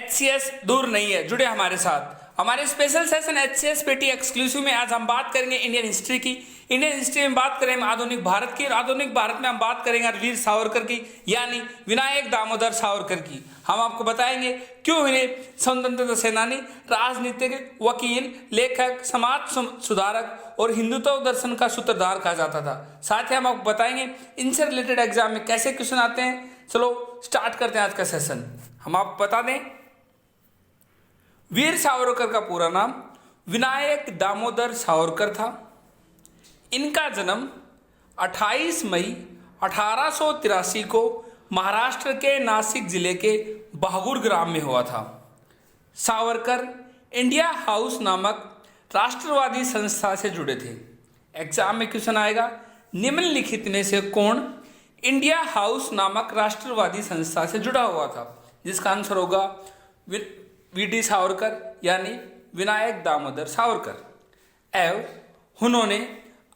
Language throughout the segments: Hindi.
HCS दूर नहीं है, जुड़े हमारे साथ। हमारे special session HCS PT exclusive में आज हम बात करेंगे इंडियन हिस्ट्री की। इंडियन हिस्ट्री में बात करेंगे आधुनिक भारत की, और आधुनिक भारत में हम बात करेंगे वीर सावरकर की, यानी विनायक दामोदर सावरकर की। हम आपको बताएंगे क्यों इन्हें स्वतंत्रता सेनानी, राजनीतिक, वकील, लेखक, समाज सुधारक और हिंदुत्व दर्शन का सूत्रधार कहा जाता था। साथ ही हम आपको बताएंगे इनसे रिलेटेड एग्जाम में कैसे क्वेश्चन आते हैं। चलो स्टार्ट करते हैं आज का सेशन। हम आपको बता दें, वीर सावरकर का पूरा नाम विनायक दामोदर सावरकर था। इनका जन्म 28 मई 1883 को महाराष्ट्र के नासिक जिले के बहागुर ग्राम में हुआ था। सावरकर इंडिया हाउस नामक राष्ट्रवादी संस्था से जुड़े थे। एग्जाम में क्वेश्चन आएगा, निम्नलिखित में से कौन इंडिया हाउस नामक राष्ट्रवादी संस्था से जुड़ा हुआ था? जिसका आंसर होगा VD सावरकर, यानी विनायक दामोदर सावरकर। एवं उन्होंने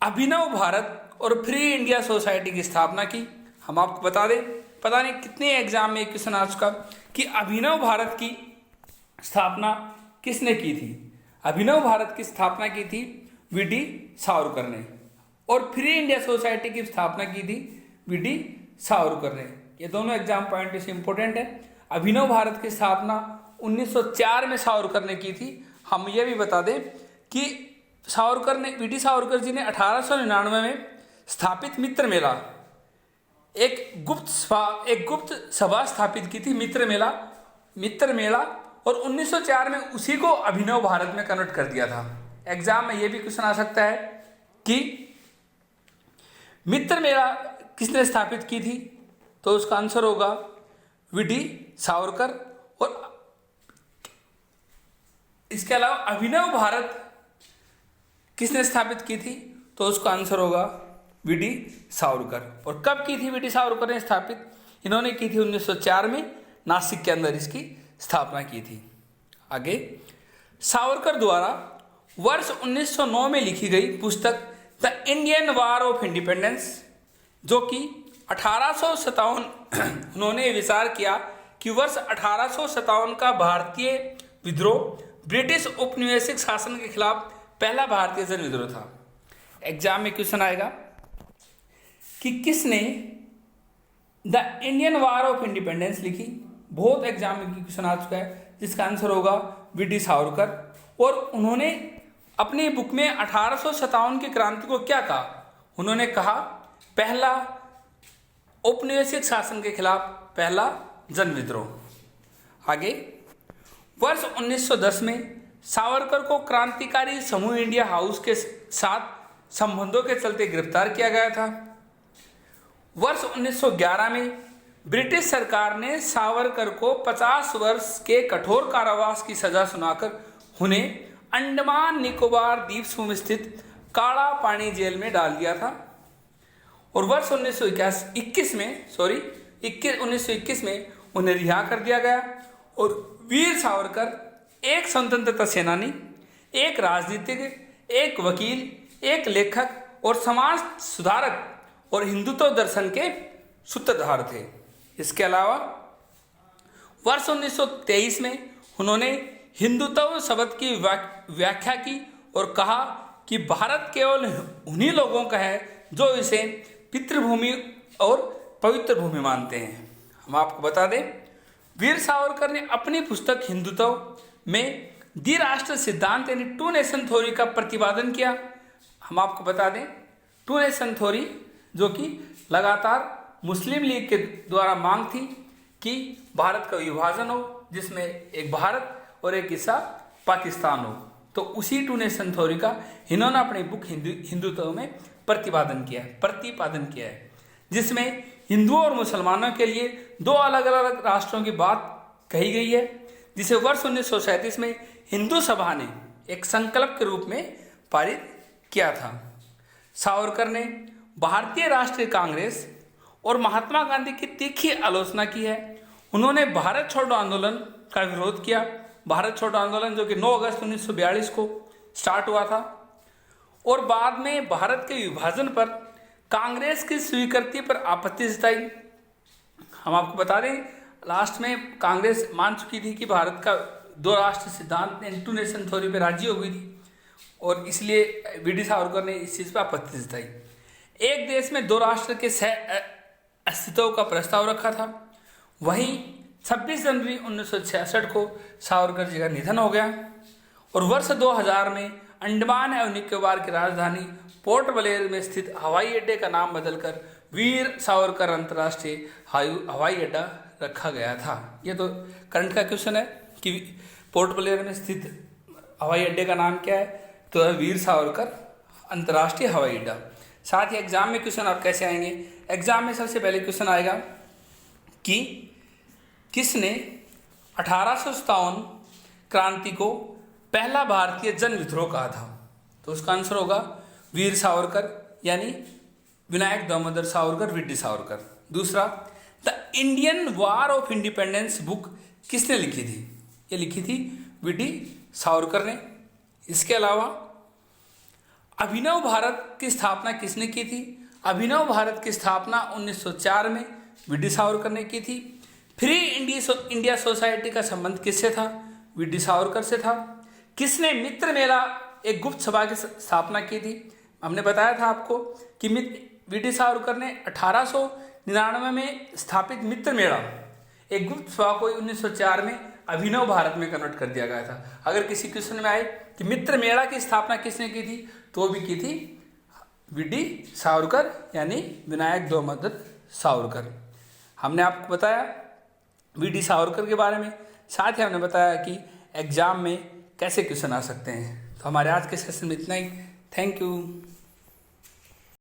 अभिनव भारत और फ्री इंडिया सोसाइटी की स्थापना की। हम आपको बता दें, पता नहीं कितने एग्जाम में क्वेश्चन आ चुका कि अभिनव भारत की स्थापना किसने की थी। अभिनव भारत की स्थापना की थी VD सावरकर ने, और फ्री इंडिया सोसाइटी की स्थापना की थी VD सावरकर ने। ये दोनों एग्जाम पॉइंट से इंपॉर्टेंट है। अभिनव भारत की स्थापना 1904 में सावरकर ने की थी। हम ये भी बता दें कि सावरकर ने, VD सावरकर जी ने 1899 में स्थापित मित्र मेला, एक गुप्त सभा स्थापित की थी, मित्र मेला, और 1904 में उसी को अभिनव भारत में कन्वर्ट कर दिया था। एग्जाम में ये भी क्वेश्चन आ सकता है कि मित्र मेला किसने स्थापित की थी, तो उसका आंसर होगा VD सावरकर। और इसके अलावा अभिनव भारत किसने स्थापित की थी, तो उसका आंसर होगा VD सावरकर। और कब की थी VD सावरकर ने स्थापित? इन्होंने की थी 1904 में, नासिक के अंदर इसकी स्थापना की थी। आगे, सावरकर द्वारा वर्ष 1909 में लिखी गई पुस्तक the Indian war of independence, जो कि 1857, उन्होंने विचार किया कि वर्ष 1857 का भारतीय विद्रोह ब्रिटिश औपनिवेशिक शासन के खिलाफ पहला भारतीय जन विद्रोह था। एग्जाम में क्वेश्चन आएगा कि किसने the Indian war of independence लिखी। बहुत एग्जाम में क्वेश्चन आ चुका है, जिसका आंसर होगा VD सावरकर। और उन्होंने अपनी बुक में 1857 की क्रांति को क्या कहा? उन्होंने कहा पहला औपनिवेशिक शासन के खिलाफ पहला जन विद्रोह। आगे, वर्ष 1910 में सावरकर को क्रांतिकारी समूह इंडिया हाउस के साथ संबंधों के चलते गिरफ्तार किया गया था। वर्ष 1911 में ब्रिटिश सरकार ने सावरकर को 50 वर्ष के कठोर कारावास की सजा सुनाकर उन्हें अंडमान निकोबार द्वीप समूह स्थित काला पानी जेल में डाल दिया था। और वर्ष 1921 में उन्हें रिहा कर दिया गया। और वीर सावरकर एक स्वतंत्रता सेनानी, एक राजनीतिक, एक वकील, एक लेखक और समाज सुधारक और हिंदुत्व दर्शन के सूत्रधार थे। इसके अलावा वर्ष 1923 में उन्होंने हिंदुत्व शब्द की व्याख्या की और कहा कि भारत केवल उन्हीं लोगों का है जो इसे पितृभूमि और पवित्र भूमि मानते हैं। हम आपको बता दें, वीर सावरकर ने अपनी पुस्तक हिंदुत्व में द्विराष्ट्र सिद्धांत यानी 2 नेशन थ्योरी का प्रतिपादन किया। हम आपको बता दें, 2 नेशन थ्योरी जो कि लगातार मुस्लिम लीग के द्वारा मांग थी कि भारत का विभाजन हो, जिसमें एक भारत और एक हिस्सा पाकिस्तान हो, तो उसी 2 नेशन थ्योरी का इन्होंने अपनी बुक हिंदुत्व में प्रतिपादन किया है, जिसमें हिंदुओं और मुसलमानों के लिए 2 अलग अलग राष्ट्रों की बात कही गई है, जिसे वर्ष 1937 में हिंदू सभा ने एक संकल्प के रूप में पारित किया था। सावरकर ने भारतीय राष्ट्रीय कांग्रेस और महात्मा गांधी की तीखी आलोचना की है। उन्होंने भारत छोड़ो आंदोलन का विरोध किया। भारत छोड़ो आंदोलन जो कि 9 अगस्त 1942 को स्टार्ट हुआ था, और बाद में भारत के विभाजन पर कांग्रेस की स्वीकृति पर आपत्ति जताई। हम आपको बता दें, लास्ट में कांग्रेस मान चुकी थी कि भारत का 2 राष्ट्र सिद्धांत ने 2 नेशन थ्योरी पे राजी हो गई थी और इसलिए वीडी सावरकर ने इस चीज़ पर आपत्ति जताई। एक देश में 2 राष्ट्र के अस्तित्व का प्रस्ताव रखा था। वहीं 26 जनवरी 1966 को सावरकर जी का निधन हो गया और वर्ष 2000 में अंडमान एवं निकोबार की राजधानी पोर्ट ब्लेयर में स्थित हवाई अड्डे का नाम बदलकर वीर सावरकर अंतर्राष्ट्रीय हवाई अड्डा रखा गया था। ये तो करंट का क्वेश्चन है कि पोर्ट ब्लेयर में स्थित हवाई अड्डे का नाम क्या है, तो है वीर सावरकर अंतर्राष्ट्रीय हवाई अड्डा। साथ ही एग्जाम में क्वेश्चन और कैसे आएंगे, एग्जाम में सबसे पहले क्वेश्चन आएगा कि किसने 1857 क्रांति को पहला भारतीय जन विद्रोह कहा था, तो उसका आंसर होगा वीर सावरकर यानी विनायक दामोदर सावरकर, वीडी सावरकर। दूसरा, the Indian war of independence book किसने लिखी थी, ये लिखी थी वीडी सावरकर ने। इसके अलावा अभिनव भारत की स्थापना किसने की थी, अभिनव भारत की स्थापना 1904 में वीडी सावरकर ने की थी। फ्री इंडिया सोसाइटी का संबंध किससे था, वीडी सावरकर से था। किसने मित्र मेला एक गुप्त सभा की स्थापना की थी, हमने बताया था आपको कि वीडी सावरकर ने 1899 में स्थापित मित्र मेला एक गुप्त सभा को 1904 में अभिनव भारत में कन्वर्ट कर दिया गया था। अगर किसी क्वेश्चन में आए कि मित्र मेला की स्थापना किसने की थी, तो भी की थी वीडी सावरकर यानी विनायक दामोदर सावरकर। हमने आपको बताया वीडी सावरकर के बारे में, साथ ही हमने बताया कि एग्जाम में कैसे क्वेश्चन आ सकते हैं। तो हमारे आज के सेशन में इतना ही। Thank you.